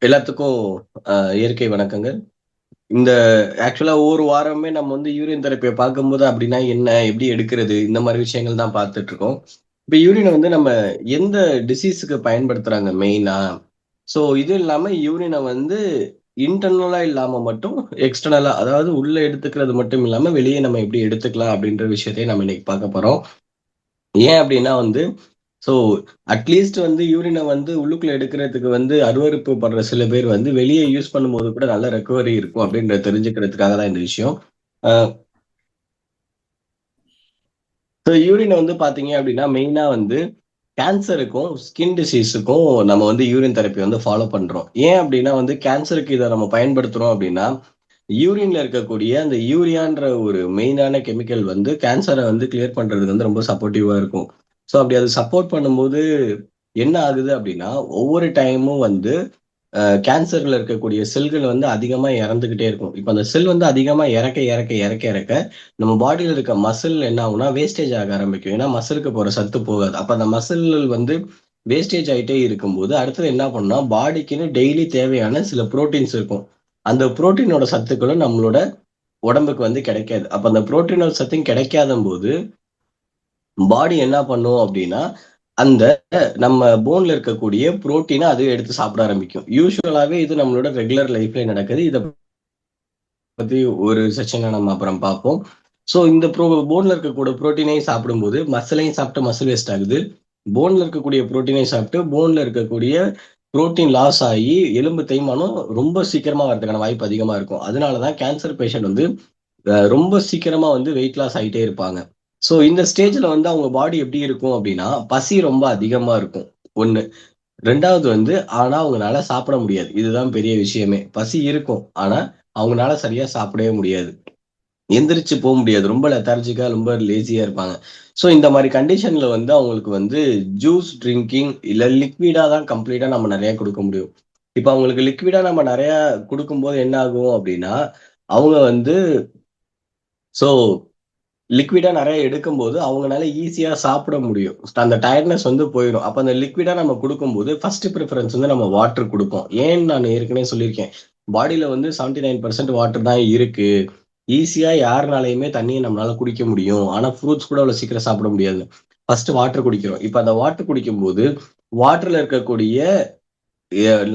எல்லாத்துக்கும் இயற்கை வணக்கங்கள். இந்த ஆக்சுவலா ஒவ்வொரு வாரமே நம்ம வந்து யூரின் தெரப்பிய பார்க்கும்போது அப்படின்னா என்ன? எப்படி எடுக்கிறது? இந்த மாரி விஷயங்கள் தான் பார்த்துட்டு இருக்கோம். இப்ப யூரின வந்து நம்ம எந்த டிசீஸ்க்கு பயன்படுத்துறாங்க மெயினா? ஸோ இது இல்லாம யூரின வந்து இன்டர்னலா இல்லாம மட்டும் எக்ஸ்டர்னலா அதாவது உள்ள எடுத்துக்கிறது மட்டும் இல்லாம வெளிய நம்ம எப்படி எடுத்துக்கலாம் அப்படின்ற விஷயத்தையும் நம்ம இன்னைக்கு பார்க்க போறோம். ஏன் அப்படின்னா வந்து ஸோ அட்லீஸ்ட் வந்து யூரின வந்து உள்ளுக்குள்ள எடுக்கிறதுக்கு வந்து அருவருப்பு படுற சில பேர் வந்து வெளிய யூஸ் பண்ணும்போது கூட நல்ல ரெக்கவரி இருக்கும் அப்படின்றத தெரிஞ்சுக்கிறதுக்காக தான் இந்த விஷயம். அ ஸோ யூரின் வந்து பார்த்தீங்க அப்படின்னா, மெயினா வந்து கேன்சருக்கும், ஸ்கின் டிசீஸுக்கும் நம்ம வந்து யூரின் தெரப்பி வந்து ஃபாலோ பண்றோம். ஏன் அப்படின்னா வந்து கேன்சருக்கு இத நம்ம பயன்படுத்துறோம் அப்படின்னா, யூரின்ல இருக்கக்கூடிய அந்த யூரியான்ற ஒரு மெயினான கெமிக்கல் வந்து கேன்சர வந்து கிளியர் பண்றதுக்கு வந்து ரொம்ப சப்போர்ட்டிவா இருக்கும். ஸோ அப்படி அது சப்போர்ட் பண்ணும்போது என்ன ஆகுது அப்படின்னா, ஒவ்வொரு டைமும் வந்து கேன்சர்ல இருக்கக்கூடிய செல்கள் வந்து அதிகமா இறந்துகிட்டே இருக்கும். இப்ப அந்த செல் வந்து அதிகமா இறக்க, நம்ம பாடியில இருக்க மசில் என்ன ஆகும்னா, வேஸ்டேஜ் ஆக ஆரம்பிக்கும். ஏன்னா மசிலுக்கு போற சத்து போகாது. அப்ப அந்த மசில் வந்து வேஸ்டேஜ் ஆயிட்டே இருக்கும்போது, அடுத்தது என்ன பண்ணும்னா, பாடிக்குன்னு டெய்லி தேவையான சில புரோட்டீன்ஸ் இருக்கும். அந்த புரோட்டீனோட சத்துக்களும் நம்மளோட உடம்புக்கு வந்து கிடைக்காது. அப்ப அந்த புரோட்டீனோட சத்தும் கிடைக்காதம்போது, பாடி என்ன பண்ணும் அப்டின்னா, அந்த நம்ம போன்ல இருக்கக்கூடிய புரோட்டீன அதுவே எடுத்து சாப்பிட ஆரம்பிக்கும். யூசுவலாவே இது நம்மளோட ரெகுலர் லைஃப்ல நடக்குது. இத பத்தி ஒரு செக்ஷன்ல நம்ம அப்புறம் பார்ப்போம். ஸோ இந்த போன்ல இருக்கக்கூடிய புரோட்டீனையும் சாப்பிடும்போது, மசிலையும் சாப்பிட்டு மசில் வேஸ்ட் ஆகுது. போன்ல இருக்கக்கூடிய புரோட்டீனையும் சாப்பிட்டு, போன்ல இருக்கக்கூடிய புரோட்டீன் லாஸ் ஆகி, எலும்பு தேய்மானம் ரொம்ப சீக்கிரமா வரதுக்கான வாய்ப்பு அதிகமா இருக்கும். அதனால தான் கேன்சர் பேஷண்ட் வந்து ரொம்ப சீக்கிரமா வந்து வெயிட் லாஸ் ஆயிட்டே இருப்பாங்க. ஸோ இந்த ஸ்டேஜ்ல வந்து அவங்க பாடி எப்படி இருக்கும் அப்படின்னா, பசி ரொம்ப அதிகமா இருக்கும். 1. 2வது வந்து ஆனா அவங்கனால சாப்பிட முடியாது. இதுதான் பெரிய விஷயமே. பசி இருக்கும். ஆனா அவங்கனால சரியா சாப்பிடவே முடியாது. எந்திரிச்சு போ முடியாது. ரொம்ப லெதார்ஜிக்கா, ரொம்ப லேசியா இருப்பாங்க. ஸோ இந்த மாரி கண்டிஷன்ல வந்து அவங்களுக்கு வந்து ஜூஸ் ட்ரிங்கிங் இல்ல லிக்விடா தான் கம்ப்ளீட்டா நம்ம நெறைய குடுக்க முடியும். இப்ப அவங்களுக்கு லிக்விடா நம்ம நெறையா குடுக்கும்போது என்ன ஆகும் அப்படின்னா, அவங்க வந்து ஸோ லிக்விடா நெறைய எடுக்கும்போது, அவங்கனால ஈஸியா சாப்பிட முடியும். அந்த டயர்ட்னஸ் வந்து போயிரும். அப்ப அந்த லிக்விடா நம்ம குடுக்கும்போது, ஃபர்ஸ்ட் பிரிஃபரன்ஸ் வந்து நம்ம வாட்டர் குடுப்போம். ஏன்னு நான் ஏற்கனவே சொல்லியிருக்கேன். பாடியில வந்து 79% வாட்டர் தான் இருக்கு. ஈஸியா யாருனாலயுமே தண்ணிய நம்மளால குடிக்க முடியும். ஆனா ஃப்ரூட்ஸ் கூட அவ்வளவு சீக்கிரம் சாப்பிட முடியாது. ஃபர்ஸ்ட் வாட்டர் குடிக்கிறோம். இப்ப அந்த வாட்டர் குடிக்கும்போது, வாட்டர்ல இருக்கக்கூடிய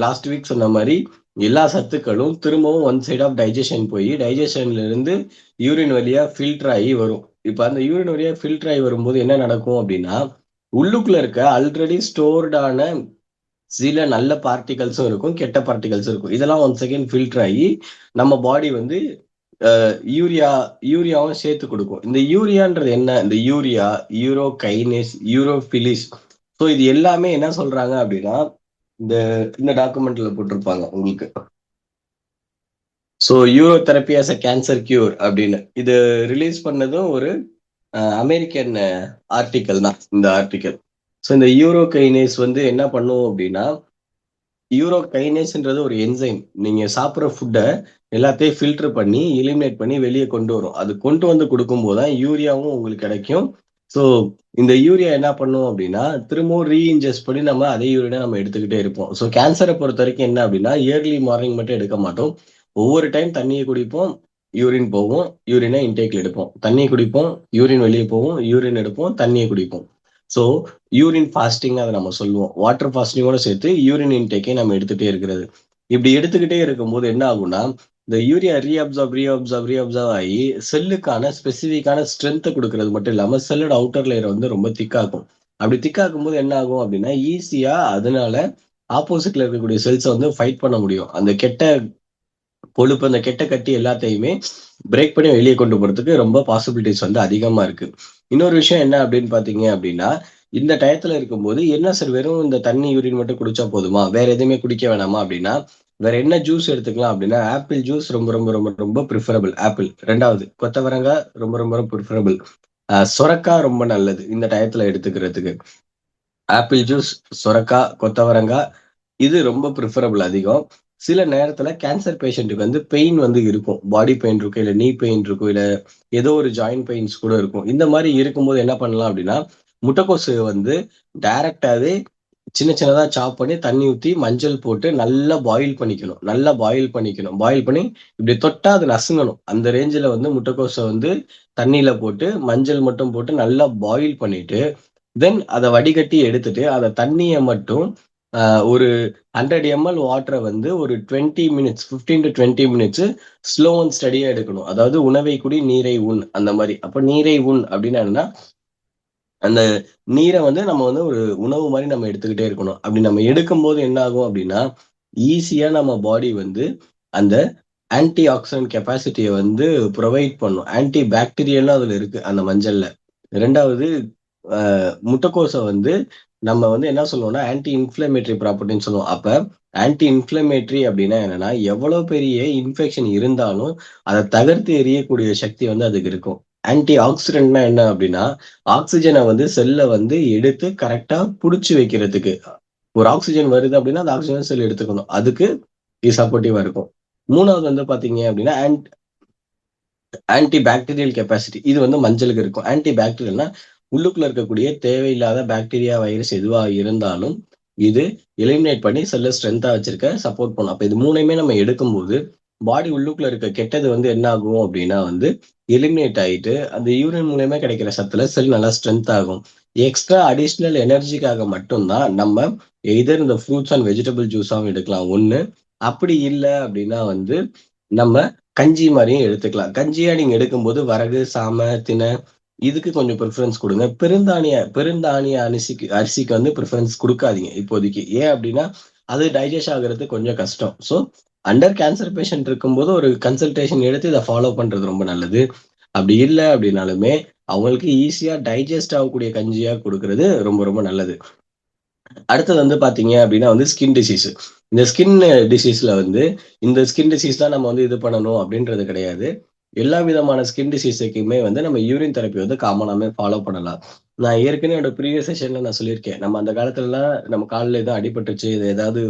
லாஸ்ட் வீக் சொன்ன மாரி, எல்லா சத்துக்களும் திரும்பவும் ஒன் சைட் ஆஃப் டைஜஷன் போயி, டைஜஷன்ல இருந்து யூரின் வழியா ஃபில்டர் ஆயி வரும். இப்ப அந்த யூரின் வழியா ஃபில்டர் ஆயி வரும்போது என்ன நடக்கும் அப்டின்னா, உள்ளுக்குள்ள இருக்க ஆல்ரெடி ஸ்டோர்டான சில நல்ல பார்ட்டிகிள்ஸும் இருக்கும், கெட்ட பார்ட்டிகிள்ஸும் இருக்கும். இதெல்லாம் ஒன்ஸ் அகைன் ஃபில்டர் ஆயி, நம்ம பாடி வந்து யூரியா யூரியாவும் சேர்த்து குடுக்கும். இந்த யூரியான்றது என்ன? இந்த யூரியா, யூரோகைனேஸ், யூரோஃபிலிஸ் ஸோ இது எல்லாமே என்ன சொல்றாங்க அப்டின்னா, இந்த இந்த டாக்குமெண்ட்ல போட்டிருப்பாங்க உங்களுக்கு. So euro therapy as a cancer cure அப்படின்னு. இது ரிலீஸ் பண்ணதும் ஒரு அமெரிக்கன் ஆர்டிக்கல் தான் இந்த ஆர்டிக்கல். ஸோ இந்த யூரோ கைனேஸ் வந்து என்ன பண்ணும் அப்படின்னா, யூரோ கைனேஸ்ன்றது ஒரு என்சைம். நீங்க சாப்பிட்ற ஃபுட்டை எல்லாத்தையும் ஃபில்டர் பண்ணி எலிமினேட் பண்ணி வெளியே கொண்டு வரும். அது கொண்டு வந்து கொடுக்கும்போது தான் யூரியாவும் உங்களுக்கு கிடைக்கும். ஸோ இந்த யூரியா என்ன பண்ணும் அப்படின்னா, திரும்பவும் ரீஇன்ஜெஸ்ட் பண்ணி நம்ம அதே யூரினை நம்ம எடுத்துக்கிட்டே இருப்போம். ஸோ கேன்சரை பொறுத்த வரைக்கும் என்ன அப்படின்னா, இயர்லி மார்னிங் மட்டும் எடுக்க மாட்டோம். ஒவ்வொரு டைம் தண்ணியை குடிப்போம், யூரின் போவோம், யூரினை இன்டேக்ல எடுப்போம். தண்ணி குடிப்போம், யூரின் வெளியே போவோம், யூரின் எடுப்போம், தண்ணியை குடிப்போம். ஸோ யூரின் ஃபாஸ்டிங் அதை நம்ம சொல்லுவோம். வாட்டர் ஃபாஸ்டிங்கோட சேர்த்து யூரின் இன்டேக்கை நம்ம எடுத்துட்டே இருக்கிறது. இப்படி எடுத்துக்கிட்டே இருக்கும்போது என்ன ஆகும்னா, இந்த யூரியா ரீஅப்சர்வ் ஆகி செல்லுக்கான ஸ்பெசிஃபிக்கான ஸ்ட்ரென்த்தை கொடுக்கறது மட்டும் இல்லாம செல்லோட அவுட்டர் லேயரை வந்து ரொம்ப திக்காக்கும். அப்படி திக்காக்கும் போது என்ன ஆகும் அப்படின்னா, ஈஸியா அதனால ஆப்போசிட்ல இருக்கக்கூடிய செல்ஸை வந்து ஃபைட் பண்ண முடியும். அந்த கெட்ட கொழுப்பு, அந்த கெட்ட கட்டி எல்லாத்தையுமே பிரேக் பண்ணி வெளியே கொண்டு போறதுக்கு ரொம்ப பாசிபிலிட்டிஸ் வந்து அதிகமா இருக்கு. இன்னொரு விஷயம் என்ன அப்படின்னு பாத்தீங்க அப்படின்னா, இந்த டயத்துல இருக்கும்போது என்ன சார் வெறும் இந்த தண்ணி, யூரின் மட்டும் குடிச்சா போதுமா? வேற எதுவுமே குடிக்க வேணாமா அப்படின்னா, வேற என்ன ஜூஸ் எடுத்துக்கலாம் அப்படின்னா, ஆப்பிள் ஜூஸ் ரொம்ப ரொம்ப ரொம்ப ரொம்ப பிரிஃபரபிள். ஆப்பிள். 2வது கொத்தவரங்காய் ரொம்ப ரொம்ப ரொம்ப பிரிஃபரபிள். சொரக்காய் ரொம்ப நல்லது இந்த டயத்துல எடுத்துக்கிறதுக்கு. ஆப்பிள் ஜூஸ், சொரக்காய், கொத்தவரங்காய் இது ரொம்ப ப்ரிஃபரபிள் அதிகம். சில நேரத்துல கேன்சர் பேஷண்ட்டுக்கு வந்து பெயின் வந்து இருக்கும். பாடி பெயின் இருக்கும், இல்ல நீ பெயின் இருக்கும், இல்ல ஏதோ ஒரு ஜாயிண்ட் பெயின்ஸ் கூட இருக்கும். இந்த மாரி இருக்கும்போது என்ன பண்ணலாம் அப்படின்னா, முட்டைக்கோசு வந்து டைரக்ட்டாவே சின்ன சின்னதா சாப் பண்ணி தண்ணி ஊத்தி மஞ்சள் போட்டு நல்லா பாயில் பண்ணிக்கணும். நல்லா பாயில் பண்ணிக்கணும். பாயில் பண்ணி இப்படி தொட்டா அது நசுங்கணும். அந்த ரேஞ்சில வந்து முட்டைக்கோஸ வந்து தண்ணீல போட்டு, மஞ்சள் மட்டும் போட்டு நல்லா பாயில் பண்ணிட்டு, தென் அத வடிகட்டி எடுத்துட்டு, அத தண்ணிய மட்டும் அ ஒரு 100 எம்எல் வாட்டர வந்து ஒரு 20 minutes 15 to 20 minutes slow and ஸ்டடியா எடுக்கணும். அதாவது உணவை குடி, நீரை உண் அந்த மாரி. அப்ப நீரை உண் அப்டின்னா என்னன்னா, அந்த நீர வந்து நம்ம வந்து ஒரு உணவு மாரி நம்ம எடுத்துக்கிட்டே இருக்கணும். அப்படி நம்ம எடுக்கும்போது என்ன ஆகும் அப்படின்னா, ஈஸியா நம்ம பாடி வந்து அந்த ஆன்டி ஆக்ஸிடன்ட் கெப்பாசிட்டிய வந்து புரொவைட் பண்ணும். ஆன்டி பாக்டீரியலும் அதுல இருக்கு அந்த மஞ்சள்ல. 2வது முட்டைக்கோஸ வந்து நம்ம வந்து என்ன சொல்லுவோம்னா, ஆன்டி இன்ஃப்ளமேட்டரி ப்ராப்பர்ட்டின்னு சொல்லுவோம். அப்ப ஆன்டி இன்ஃப்ளமேட்டரி அப்படின்னா என்னன்னா, எவ்வளோ பெரிய இன்ஃபெக்ஷன் இருந்தாலும் அத தகர்த்து எறியக்கூடிய சக்தி வந்து அதுக்கு இருக்கும். ஆன்டி ஆக்ஸிடென்ட்னா என்ன அப்படின்னா, ஆக்ஸிஜன வந்து செல்ல வந்து எடுத்து கரெக்ட்டா புடிச்சு வைக்கிறதுக்கு. ஒரு ஆக்ஸிஜன் வருது அப்படின்னா, அந்த ஆக்ஸிஜன் செல் எடுத்துக்கணும். அதுக்கு இது சப்போர்ட்டிவா இருக்கும். 3வது வந்து பார்த்தீங்க அப்படின்னா, ஆன்டி பாக்டீரியல் கெப்பாசிட்டி. இது வந்து மஞ்சளுக்கு இருக்கும். ஆன்டி பாக்டீரியல்னா, உள்ளுக்குள்ள இருக்கக்கூடிய தேவையில்லாத பாக்டீரியா, வைரஸ் எதுவா இருந்தாலும், இது எலிமினேட் பண்ணி செல்ல ஸ்ட்ரென்த்தா வச்சிருக்க சப்போர்ட் பண்ணும். அப்ப இது 3யுமே நம்ம எடுக்கும்போது, பாடி உள்ளுக்குள்ள இருக்க கெட்டது வந்து என்ன ஆகும் அப்டின்னா வந்து, எலிமினேட் ஆயிட்டு, அந்த யூரின் மூலியமா கிடைக்கிற சத்துல செல் நல்லா ஸ்ட்ரென்த் ஆகும். எக்ஸ்ட்ரா அடிஷனல் எனர்ஜிக்காக மட்டும் தான் நம்ம எய்தர் இந்த ஃப்ரூட்ஸ் அண்ட் வெஜிடபிள் ஜூஸாவும் எடுக்கலாம் 1. அப்படி இல்ல அப்டின்னா வந்து, நம்ம கஞ்சி மாரியும் எடுத்துக்கலாம். கஞ்சியா நீங்க எடுக்கும்போது வரகு, சாம, திணை இதுக்கு கொஞ்சம் பிரிஃபரன்ஸ் குடுங்க. பெருந்தானிய அரிசிக்கு வந்து பிரிஃபரன்ஸ் குடுக்காதீங்க இப்போதைக்கு. ஏன் அப்டின்னா, அது டைஜெஸ்ட் ஆகுறது கொஞ்சம் கஷ்டம். ஸோ, அண்டர் கேன்சர் பேஷண்ட் இருக்கும்போது ஒரு கன்சல்டேஷன் எடுத்து இத ஃபாலோ பண்றது ரொம்ப நல்லது. அப்டி இல்ல அப்டின்னாலுமே, அவங்களுக்கு ஈஸியா டைஜெஸ்ட் ஆகக்கூடிய கஞ்சியா குடுக்குறது ரொம்ப ரொம்ப நல்லது. அடுத்தது வந்து பார்த்தீங்க அப்டின்னா வந்து ஸ்கின் டிசீஸ். இந்த ஸ்கின் டிசீஸ்ல வந்து, இந்த ஸ்கின் டிசீஸ் தான் நம்ம வந்து இது பண்ணணும் அப்டின்றது கிடையாது. எல்லா விதமான ஸ்கின் டிசீஸுக்குமே வந்து நம்ம யூரின் தெரப்பி வந்து காமனாவே ஃபாலோ பண்ணலாம். நான் ஏற்கனவே என்னோட ப்ரீவியஸ் செஷன்ல நான் சொல்லியிருக்கேன். நம்ம அந்த காலத்துலலாம் நம்ம கால்ல எதுவும் அடிபட்டுருச்சு, இது ஏதாவது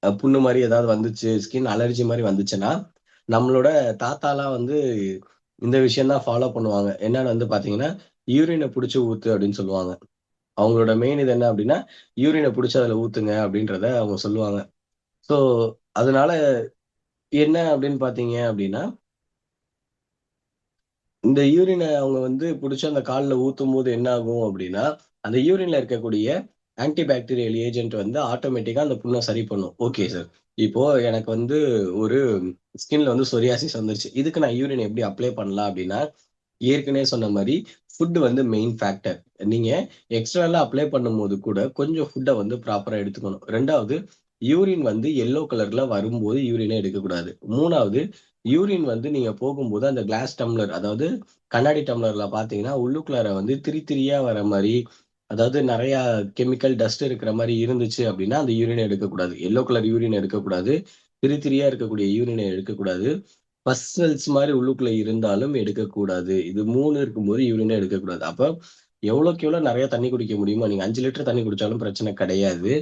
புண்ணு மாரி ஏதாவது வந்துச்சு, ஸ்கின் அலர்ஜி மாரி வந்துச்சுன்னா, நம்மளோட தாத்தாலாம் வந்து இந்த விஷயம் தான் ஃபாலோ பண்ணுவாங்க. என்னன்னு வந்து பார்த்தீங்கன்னா, "யூரின புடிச்சு ஊத்து" அப்டின்னு சொல்லுவாங்க. அவங்களோட மெயின் இது என்ன அப்டின்னா, யூரின புடிச்சு அதுல ஊத்துங்க அப்டின்றத அவங்க சொல்லுவாங்க. ஸோ, அதனால என்ன அப்டின்னு பார்த்தீங்க அப்டின்னா, இந்த யூரின அவங்க வந்து புடிச்சு அந்த கால்ல ஊத்தும்போது என்ன ஆகும் அப்டின்னா, அந்த யூரின்ல இருக்கக்கூடிய ஆன்டி பாக்டீரியல் ஏஜென்ட் வந்து ஆட்டோமேட்டிக்கா அந்த புண்ண சரி பண்ணும். Okay sir. இப்போ எனக்கு வந்து ஒரு ஸ்கின்ல வந்து சொரியாசிஸ் வந்துருச்சு. இதுக்கு நான் யூரின் எப்டி அப்ளை பண்ணலாம் அப்டின்னா, ஏற்கனவே சொன்ன மாரி ஃபுட் வந்து மெயின் ஃபேக்டர். நீங்க எக்ஸ்டர்னலா அப்ளை பண்ணும்போது கூட கொஞ்சம் ஃபுட்ட வந்து ப்ராப்பரா எடுத்துக்கணும். 2வது யூரின் வந்து எல்லோ கலர்ல வரும்போது யூரினே எடுக்கக்கூடாது. 3வது யூரின் வந்து நீங்க போகும்போது அந்த கிளாஸ் டம்ளர் அதாவது கண்ணாடி டம்ளர்ல பார்த்தீங்கன்னா, உள்ளுக்குள்ளார வந்து திரி திரியா வர மாரி, அதாவது நெறையா கெமிக்கல் டஸ்ட் இருக்கிற மாரி இருந்துச்சு அப்டின்னா, அந்த யூரின எடுக்கக்கூடாது. எல்லோ கலர் யூரின் எடுக்கக்கூடாது. திரி திரியா இருக்கக்கூடிய யூரின எடுக்கக்கூடாது. பஸ் செல்ஸ் மாரி உள்ளுக்குள்ள இருந்தாலும் எடுக்கக்கூடாது. இது 3 இருக்கும்போது யூரினே எடுக்கக்கூடாது. அப்ப எவ்வளோக்கு எவ்வளோ நெறைய தண்ணீ குடிக்க முடியுமோ, நீங்க 5 லிட்டர் தண்ணீ குடிச்சாலும் பிரச்சனை கிடையாது.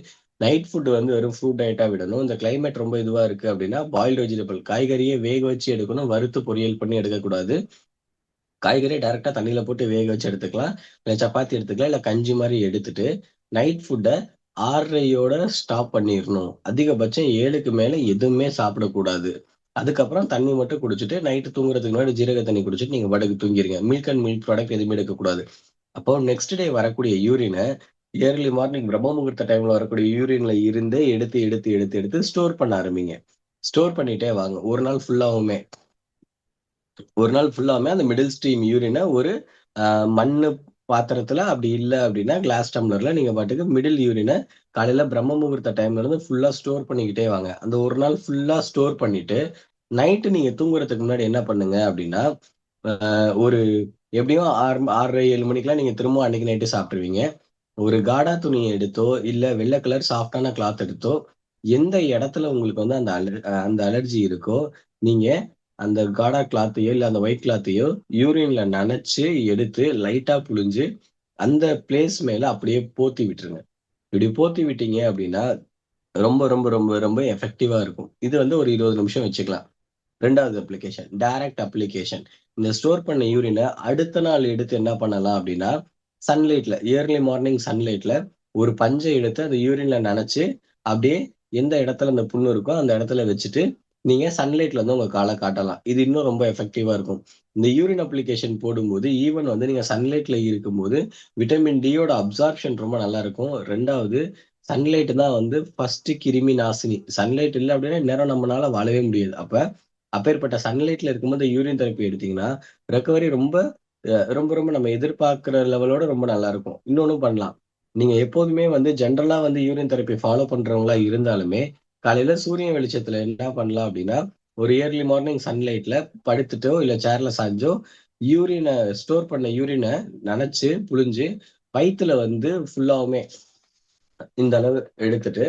நைட் ஃபுட் வந்து வெறும் ஃப்ரூட் டயட்டா விடணும். இந்த கிளைமேட் ரொம்ப இதுவா இருக்கு அப்டின்னா, பாயில்டு வெஜிடபிள் காய்கறிய வேக வச்சு எடுக்கணும். வறுத்து பொரியல் பண்ணி எடுக்கக்கூடாது. காய்கறிய டைரக்ட்டா தண்ணீல போட்டு வேக வச்சு எடுத்துக்கலாம். இல்ல சப்பாத்தி எடுத்துக்கலாம். இல்ல கஞ்சி மாரி எடுத்துட்டு, நைட் ஃபுட்ட 6:30யோட ஸ்டாப் பண்ணிறணும். அதிகபட்சம் 7க்கு மேல எதுவுமே சாப்பிடக்கூடாது. அதுக்கப்புறம் தண்ணி மட்டும் குடிச்சிட்டு, நைட்டு தூங்குறதுக்கு முன்னாடி ஜீரக தண்ணி குடிச்சிட்டு நீங்க பாட்டுக்கு தூங்கிருங்க. மில்க் அண்ட் மில்க் ப்ராடக்ட் எதுவுமே எடுக்கக்கூடாது. அப்போ நெக்ஸ்ட் டே வரக்கூடிய யூரின ஏர்லி மார்னிங் பிரம்ம முகூர்த்த டைம்ல வரக்கூடிய யூரின்ல இருந்தே எடுத்து, எடுத்து, எடுத்து, எடுத்து ஸ்டோர் பண்ண ஆரம்பிங்க. ஸ்டோர் பண்ணிட்டே வாங்க. ஒரு நாள் ஃபுல்லாவுமே அந்த மிடில் ஸ்ட்ரீம் யூரின ஒரு அ மண்ணு பாத்திரத்துல அப்படி இல்ல அப்படின்னா, கிளாஸ் டம்ளர்ல நீங்க பாட்டுக்கு மிடில் யூரின காலையில பிரம்ம முகூர்த்த டைம்ல இருந்து ஃபுல்லா ஸ்டோர் பண்ணிக்கிட்டே வாங்க. அந்த ஒரு நாள் ஃபுல்லா ஸ்டோர் பண்ணிட்டு, நைட்டு நீங்க தூங்குறதுக்கு முன்னாடி என்ன பண்ணுங்க அப்படின்னா, ஒரு எப்படியும் 6:30, 7 மணிக்கெல்லாம் நீங்க திரும்பவும் அன்னைக்கு நைட்டு சாப்பிட்டுருவீங்க. ஒரு காடா துணிய எடுத்தோ, இல்ல வெள்ள கலர் சாஃப்ட்டான கிளாத் எடுத்தோ, எந்த இடத்துல உங்களுக்கு வந்து அந்த அலர்ஜி இருக்கோ, நீங்க அந்த காடா கிளாத்தையோ, இல்ல அந்த ஒயிட் கிளாத்தையோ யூரின்ல நனைச்சு எடுத்து லைட்டா புழிஞ்சு, அந்த பிளேஸ் மேல அப்படியே போத்தி விட்டுருங்க. இப்படி போத்தி விட்டீங்க அப்படின்னா, ரொம்ப ரொம்ப ரொம்ப ரொம்ப எஃபெக்டிவா இருக்கும். இது வந்து ஒரு 20 நிமிஷம் வச்சுக்கலாம். 2வது அப்ளிகேஷன், டைரக்ட் அப்ளிகேஷன். இந்த ஸ்டோர் பண்ண யூரின அடுத்த நாள் எடுத்து என்ன பண்ணலாம் அப்படின்னா, சன்லைட்ல ஏர்லி மார்னிங் சன்லைட்ல ஒரு பஞ்சை எடுத்து அந்த யூரின்ல நனைச்சு அப்படியே எந்த இடத்துல அந்த புண்ணு இருக்கோ அந்த இடத்துல வச்சுட்டு நீங்க சன்லைட்ல வந்து உங்க காலை காட்டலாம். இது இன்னும் ரொம்ப எஃபெக்டிவா இருக்கும். இந்த யூரின் அப்ளிகேஷன் போடும்போது ஈவன் வந்து நீங்க சன்லைட்ல இருக்கும்போது விட்டமின் டியோட அப்சார்ப்ஷன் ரொம்ப நல்லா இருக்கும். 2வது சன்லைட் தான் வந்து ஃபர்ஸ்ட் கிருமி நாசினி. சன்லைட் இல்ல அப்படின்னா இந்நேரம் நம்மளால வாழவே முடியாது. அப்பேற்பட்ட சன்லைட்ல இருக்கும்போது யூரின் தெரப்பி எடுத்தீங்கன்னா ரெக்கவரி ரொம்ப ரொம்ப ரொம்ப நம்ம எதிர்பார்க்கிற லெவலோட ரொம்ப நல்லா இருக்கும். இன்னொன்னும் பண்ணலாம். நீங்க எப்போதுமே வந்து ஜென்ரலா வந்து யூரின் தெரப்பி ஃபாலோ பண்றவங்களா இருந்தாலுமே, காலையில சூரிய வெளிச்சத்துல என்ன பண்ணலாம் அப்படின்னா, ஒரு இயர்லி மார்னிங் சன்லைட்ல படுத்துட்டோ, இல்ல சேர்ல சாஞ்சோ, யூரின ஸ்டோர் பண்ண யூரின நனைச்சு, புழிஞ்சு, வயித்துல வந்து ஃபுல்லாவுமே இந்த அளவு எடுத்துட்டு,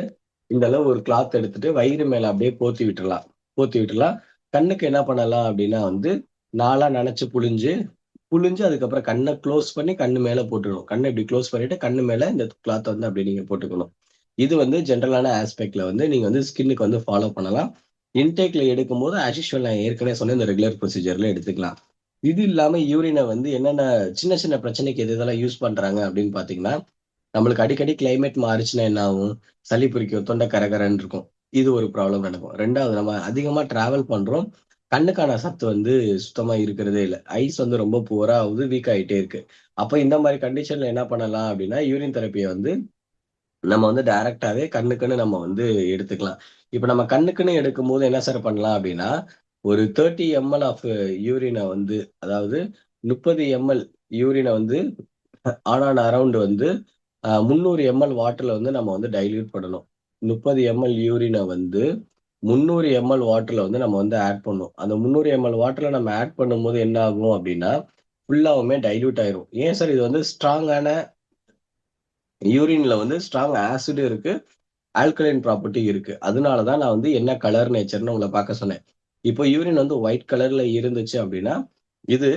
இந்த அளவு ஒரு கிளாத் எடுத்துட்டு வயிறு மேல அப்படியே போத்தி விட்டுறலாம். போத்தி விட்டுறலாம். கண்ணுக்கு என்ன பண்ணலாம் அப்படின்னா வந்து, 4ஆ நனைச்சு புழிஞ்சு அதுக்கப்புறம் கண்ண க்ளோஸ் பண்ணி கண்ணு மேல போட்டுறணும். கண்ண இப்படி க்ளோஸ் பண்ணிட்டு கண்ணு மேல இந்த கிளாத் வந்து அப்படி நீங்க போட்டுக்கணும். இது வந்து ஜெனரலான ஆஸ்பெக்ட்ல வந்து நீங்க வந்து ஸ்கின்னுக்கு வந்து ஃபாலோ பண்ணலாம். இன்டேக்ல எடுக்கும்போது ஆஸ் யூசுவல் நான் ஏற்கனவே சொன்ன இந்த ரெகுலர் ப்ரொசீஜர்ல எடுத்துக்கலாம். இது இல்லாம யூரின வந்து என்னென்ன சின்ன சின்ன பிரச்சனைக்கு எதெல்லாம் யூஸ் பண்றாங்க அப்படின்னு பார்த்தீங்கன்னா, நம்மளுக்கு அடிக்கடி கிளைமேட் மாறுச்சுன்னா என்ன ஆகும்? சளி பிடிக்கும், தொண்டை கரகரன்னு இருக்கும். இது ஒரு ப்ராப்ளம் நடக்கும். 2வது நம்ம அதிகமா டிராவல் பண்றோம். கண்ணுக்கான சத்து வந்து சுத்தமா இருக்கிறதே இல்ல. ஐஸ் வந்து ரொம்ப புவரா ஆவுது, வீக் ஆயிட்டே இருக்கு. அப்ப இந்த மாரி கண்டிஷன்ல என்ன பண்ணலாம் அப்டின்னா, யூரின் தெரப்பிய வந்து நம்ம வந்து டைரக்ட்டாவே கண்ணுக்குன்னு நம்ம வந்து எடுத்துக்கலாம். இப்ப நம்ம கண்ணுக்குன்னு எடுக்கும்போது என்ன சார் பண்ணலாம் அப்டின்னா, ஒரு 30 எம்எல் ஆஃப் யூரின வந்து அதாவது 30 எம்எல் யூரின வந்து ஆன் அண்ட் அரவுண்ட் வந்து 300 எம்எல் வாட்டர்ல வந்து நம்ம வந்து டைல்யூட் பண்ணணும். 30 எம்எல் யூரின வந்து 300 எம்எல் வாட்டர்ல வந்து நம்ம வந்து ஆட் பண்ணணும். அந்த 300 எம்எல் வாட்டர்ல நம்ம ஆட் பண்ணும்போது என்ன ஆகும் அப்டின்னா, ஃபுல்லாவுமே டைல்யூட் ஆயிரும். ஏன் சார் இது வந்து ஸ்ட்ராங்கான யூரின்ல வந்து ஸ்ட்ராங் ஆசிடும் இருக்கு, ஆல்கலைன் ப்ராப்பர்ட்டி இருக்கு. அதனால தான் நான் வந்து என்ன கலர் நேச்சர்ன்னு உங்கள பார்க்க சொன்னேன். இப்போ யூரின் வந்து ஒயிட் கலர்ல இருந்துச்சு அப்டின்னா, இது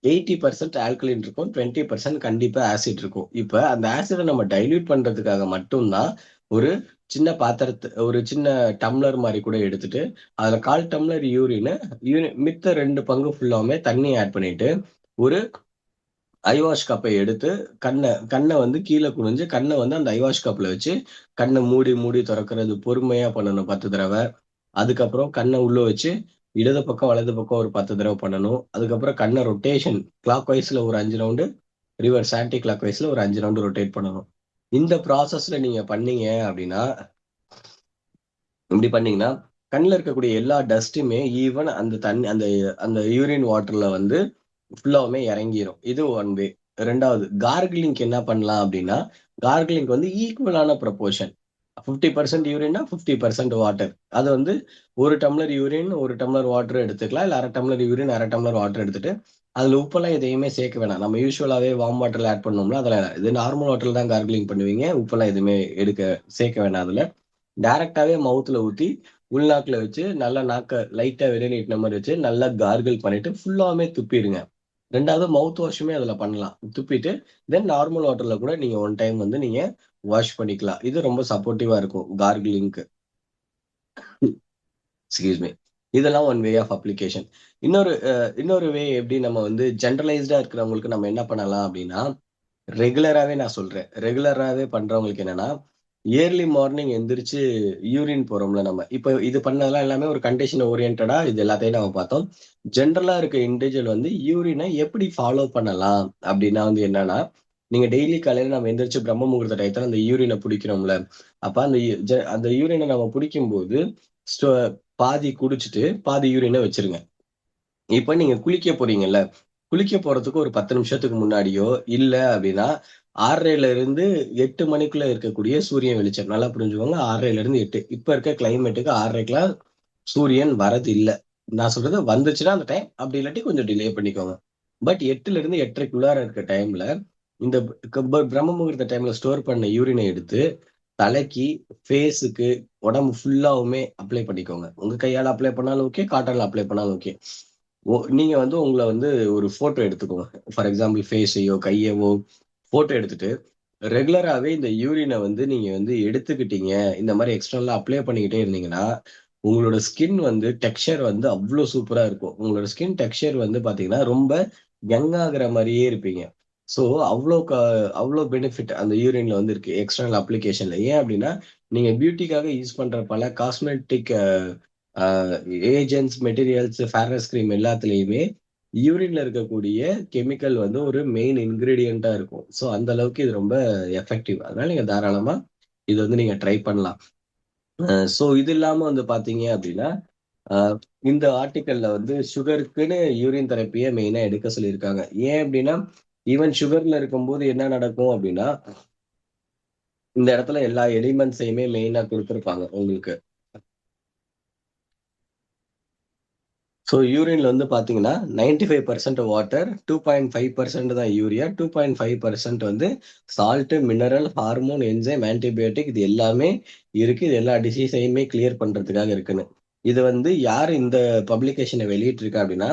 80% ஆல்கலின் இருக்கும். 20% கண்டிப்பா ஆசிட் இருக்கும். இப்ப அந்த ஆசிட நம்ம டைல்யூட் பண்றதுக்காக மட்டும் தான், ஒரு ஒரு சின்ன டம்ளர் மாரி கூட எடுத்துட்டு, அதுல 1/4 டம்ளர் மித்த 2 பங்கு ஃபுல்லாவுமே தண்ணி ஆட் பண்ணிட்டு, ஒரு ஐவாஷ் கப்பை எடுத்து கண்ண வந்து கீழ குனிஞ்சு, கண்ண வந்து அந்த ஐவாஷ் கப்ல வச்சு, கண்ண மூடி மூடி தொறக்கிறது பொறுமையா பண்ணணும் 10 தடவ. அதுக்கப்புறம் கண்ண உள்ள வச்சு, இடது பக்கம், வலது பக்கம் ஒரு 10 தடவ பண்ணணும். அதுக்கப்புறம் கண்ண ரொட்டேஷன் கிளாக் வைஸ்ல ஒரு 5 ரவுண்டு, ரிவர்ஸ் ஆன்டி கிளாக் வைஸ்ல ஒரு 5 ரவுண்டு ரொட்டேட் பண்ணணும். இந்த ப்ராசஸ்ல நீங்க பண்ணீங்க அப்டின்னா, இப்படி பண்ணீங்கன்னா, கண்ல இருக்கக்கூடிய எல்லா டஸ்ட்டுமே ஈவன் அந்த தண்ணி அந்த அந்த யூரின் வாட்டர்ல வந்து ஃபுல்லாவுமே இறங்கிரும். இது ஒன் வே. 2வது கார்கிலிங்க்கு என்ன பண்ணலாம் அப்டின்னா, கார்கிலிங்க்கு வந்து ஈக்குவலான ப்ரொப்போர்ஷன். 50% யூரின்னா 50% வாட்டர். அது வந்து 1 டம்ளர் யூரின், 1 டம்ளர் வாட்டர் எடுத்துக்கலாம். இல்ல 1/2 டம்ளர் யூரின், 1/2 டம்ளர் வாட்டர் எடுத்துட்டு, அதுல உப்பெல்லாம் எதையுமே சேர்க்க வேணாம். நம்ம யூசுவலாவே வார்ம் வாட்டர்ல ஆட் பண்ணோம்ல, அதெல்லாம் இல்ல. இது நார்மல் வாட்டர்ல தான் கார்கிலிங் பண்ணுவீங்க. உப்பெல்லாம் எதுவுமே சேர்க்க வேணாம் அதுல. டைரக்ட்டாவே மவுத்ல ஊத்தி, உள்நாக்குல வச்சு நல்லா நாக்க லைட்டா வெளிய நீட்டுன மாரி வச்சு, நல்லா கார்கிள் பண்ணிட்டு ஃபுல்லாவுமே துப்பிருங்க. 2வது மவுத் வாஷுமே அதுல பண்ணலாம். துப்பிட்டு, தென் நார்மல் வாட்டர்ல கூட நீங்க ஒன் டைம் வந்து நீங்க வாஷ் பண்ணிக்கலாம். இது ரொம்ப சப்போர்ட்டிவா இருக்கும் கார்கிலிங்க்கு. Excuse me. இதெல்லாம் ஒன் வே ஆஃப் அப்ளிகேஷன். இன்னொரு வே எப்படி நம்ம வந்து ஜெனரலைஸ்டா இருக்கிறவங்களுக்கு நம்ம என்ன பண்ணலாம் அப்படின்னா, ரெகுலராவே நான் சொல்றேன். ரெகுலராவே பண்றவங்களுக்கு என்னன்னா, இயர்லி மார்னிங் எந்திரிச்சு யூரின் போறோம்ல நம்ம. இப்ப இது பண்ணதெல்லாம் எல்லாமே ஒரு கண்டிஷன் ஓரியன்டடா இது எல்லாத்தையும் நம்ம பார்த்தோம். ஜெனரலா இருக்க இண்டிவிஜுவல் வந்து யூரின எப்படி ஃபாலோ பண்ணலாம் அப்படின்னா வந்து என்னன்னா, நீங்க டெய்லி காலையில நம்ம எந்திரிச்சு பிரம்ம முகூர்த்த டயத்துல அந்த யூரின புடிக்கிறோம்ல, அப்ப அந்த யூரின நம்ம புடிக்கும்போது, ஸ்டோ பாதி குடிச்சுட்டு, பாதி யூரின வச்சுருங்க. இப்ப நீங்க குளிக்க போறீங்கல்ல, குளிக்க போறதுக்கு ஒரு 10 நிமிஷத்துக்கு முன்னாடியோ, இல்ல அப்டின்னா 6:30ல இருந்து 8 மணிக்குள்ள இருக்கக்கூடிய சூரியன் வெளிச்சம். நல்லா புரிஞ்சுக்கோங்க. 6:30ல இருந்து 8. இப்ப இருக்க கிளைமேட்டுக்கு 6:30க்கெல்லாம் சூரியன் வரது இல்ல. நான் சொல்றது வந்துச்சுன்னா அந்த டைம், அப்டி இல்லாட்டி கொஞ்சம் டிலே பண்ணிக்கோங்க. பட் 8ல இருந்து 8:30க்குள்ளார இருக்க டைம்ல, இந்த பிரம்ம முகூர்த்த டைம்ல ஸ்டோர் பண்ண யூரின எடுத்து, தலைக்கு, ஃபேஸுக்கு, உடம்பு ஃபுல்லாவுமே அப்ளை பண்ணிக்கோங்க. உங்க கையால அப்ளை பண்ணாலும் ஓகே, காட்டன்ல அப்ளை பண்ணாலும் ஓகே. நீங்க வந்து உங்கள வந்து ஒரு ஃபோட்டோ எடுத்துக்கோங்க. ஃபார் எக்ஸாம்பிள் ஃபேஸையோ, கையவோ ஃபோட்டோ எடுத்துட்டு, ரெகுலராவே இந்த யூரின வந்து நீங்க வந்து எடுத்துக்கிட்டீங்க. இந்த மாரி எக்ஸ்டர்னலா அப்ளை பண்ணிக்கிட்டே இருந்தீங்கன்னா, உங்களோட ஸ்கின் வந்து டெக்ஸ்சர் வந்து அவ்ளோ சூப்பரா இருக்கும். உங்களோட ஸ்கின் டெக்ஸ்சர் வந்து பார்த்தீங்கன்னா, ரொம்ப யங் ஆகுற மாரியே இருப்பீங்க. ஸோ அவ்வளோ அவ்வளோ பெனிஃபிட் அந்த யூரின்ல வந்து இருக்கு எக்ஸ்டர்னல் அப்ளிகேஷன்ல. ஏன் அப்படின்னா நீங்க பியூட்டிக்காக யூஸ் பண்ற பல cosmetic agents, materials, fairness cream எல்லாத்துலயுமே யூரின்ல இருக்கக்கூடிய கெமிக்கல் வந்து ஒரு மெயின் இன்கிரீடியண்டா இருக்கும். ஸோ அந்த அளவுக்கு இது ரொம்ப எஃபெக்டிவ். அதனால நீங்க தாராளமா இது வந்து நீங்க ட்ரை பண்ணலாம். ஸோ இது இல்லாம வந்து பாத்தீங்க அப்படின்னா அஹ், இந்த ஆர்டிக்கல்ல வந்து சுகருக்குன்னு யூரின் தெரப்பியை மெயினா எடுக்க சொல்லியிருக்காங்க. ஏன் அப்படின்னா ஈவன் சுகர்ல இருக்கும்போது என்ன நடக்கும் அப்படின்னா இந்த இடத்துல எல்லா எலிமெண்ட்ஸையுமே மெயினா கொடுத்துருப்பாங்க உங்களுக்கு. ஸோ யூரின்ல வந்து பாத்தீங்கன்னா 95% வாட்டர், 2.5% தான் யூரியா, 2.5% வந்து salt, mineral, hormone, enzyme, antibiotic இது எல்லாமே இருக்கு. இது எல்லா டிசீஸையுமே கிளியர் பண்றதுக்காக இருக்குன்னு. இது வந்து யார் இந்த பப்ளிகேஷனை வெளியிட்டிருக்கா அப்படின்னா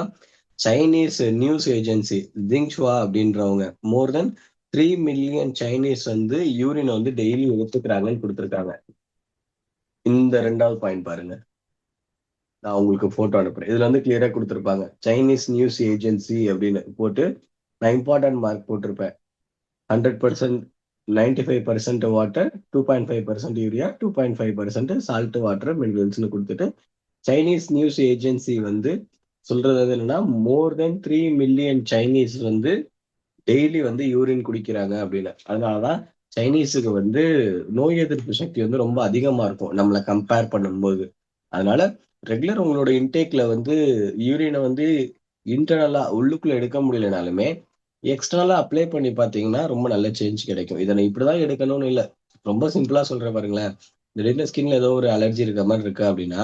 சைனீஸ் நியூஸ் ஏஜென்சி ஜிங்ஷுவா அப்படின்றவங்க. மோர் தென் 3 மில்லியன் சைனீஸ் வந்து யூரின் வந்து டெய்லி எடுத்துக்கிறாங்கன்னு கொடுத்துருக்காங்க. இந்த 2வது பாயிண்ட் பாருங்க. நான் உங்களுக்கு போட்டோ அனுப்புறேன். இதுல வந்து கிளியரா கொடுத்துருப்பாங்க சைனீஸ் நியூஸ் ஏஜென்சி அப்படின்னு போட்டு நான் இம்பார்ட்டன்ட் மார்க் போட்டிருப்பேன். 100%, 95% வாட்டர், 2.5% யூரியா, 2.5% சால்ட், வாட்டர், மினரல்ஸ்னு கொடுத்துட்டு சைனீஸ் நியூஸ் ஏஜென்சி வந்து சொல்றது வந்து என்னன்னா மோர் தென் 3 மில்லியன் சைனீஸ் வந்து டெய்லி வந்து யூரின் குடிக்கிறாங்க அப்படின்னு. அதனாலதான் சைனீஸுக்கு வந்து நோய் எதிர்ப்பு சக்தி வந்து ரொம்ப அதிகமா இருக்கும் நம்மளை கம்பேர் பண்ணும்போது. அதனால ரெகுலர் உங்களோட இன்டேக்ல வந்து யூரினை வந்து இன்டர்னலா உள்ளுக்குள்ள எடுக்க முடியலனாலுமே எக்ஸ்டர்னலா அப்ளை பண்ணி பார்த்தீங்கன்னா ரொம்ப நல்ல சேஞ்ச் கிடைக்கும். இதை நான் இப்படிதான் எடுக்கணும்னு இல்லை. ரொம்ப சிம்பிளா சொல்றேன் பாருங்களேன். திடீர்னு ஸ்கின்ல ஏதோ ஒரு அலர்ஜி இருக்க மாதிரி இருக்கு அப்படின்னா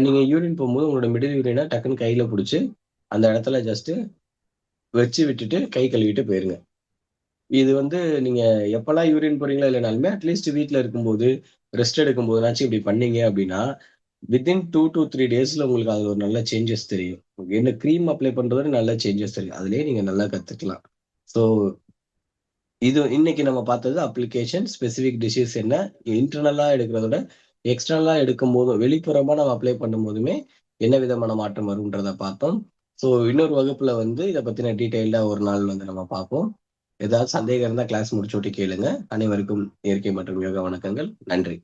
நீங்க யூரின் போகும்போது உங்களோட மிடில் யூரினை டக்குன்னு கையில பிடிச்சி அந்த இடத்துல ஜஸ்ட் வச்சு விட்டுட்டு கை கழுவிட்டு போயிருங்க. இது வந்து நீங்க எப்பல்லாம் யூரின் போறீங்களா இல்லைனாலுமே அட்லீஸ்ட் வீட்ல இருக்கும்போது ரெஸ்ட் எடுக்கும் போதுனாச்சும் இப்படி பண்ணீங்க அப்படின்னா வித்தின் 2 to 3 டேஸ்ல உங்களுக்கு அது ஒரு நல்ல சேஞ்சஸ் தெரியும். என்ன க்ரீம் அப்ளை பண்றதோட நல்ல சேஞ்சஸ் தெரியும். அதுலயே நீங்க நல்லா கத்துக்கலாம். ஸோ இது இன்னைக்கு நம்ம பார்த்தது அப்ளிகேஷன் ஸ்பெசிபிக் டிசீஸ் என்ன இன்டர்னலா எடுக்கிறத விட எக்ஸ்டர்னலா எடுக்கும் போதும் வெளிப்புறமா நம்ம அப்ளை பண்ணும் போதுமே என்ன விதமான மாற்றம் வரும்ன்றத பார்த்தோம். ஸோ இன்னொரு வகுப்புல வந்து இதை பத்தின டீட்டெயில்டா ஒரு நாள் வந்து நம்ம பார்ப்போம். ஏதாவது சந்தேகம் இருந்தா கிளாஸ் முடிச்சு விட்டு கேளுங்க. அனைவருக்கும் இயற்கை மற்றும் யோகா வணக்கங்கள். நன்றி.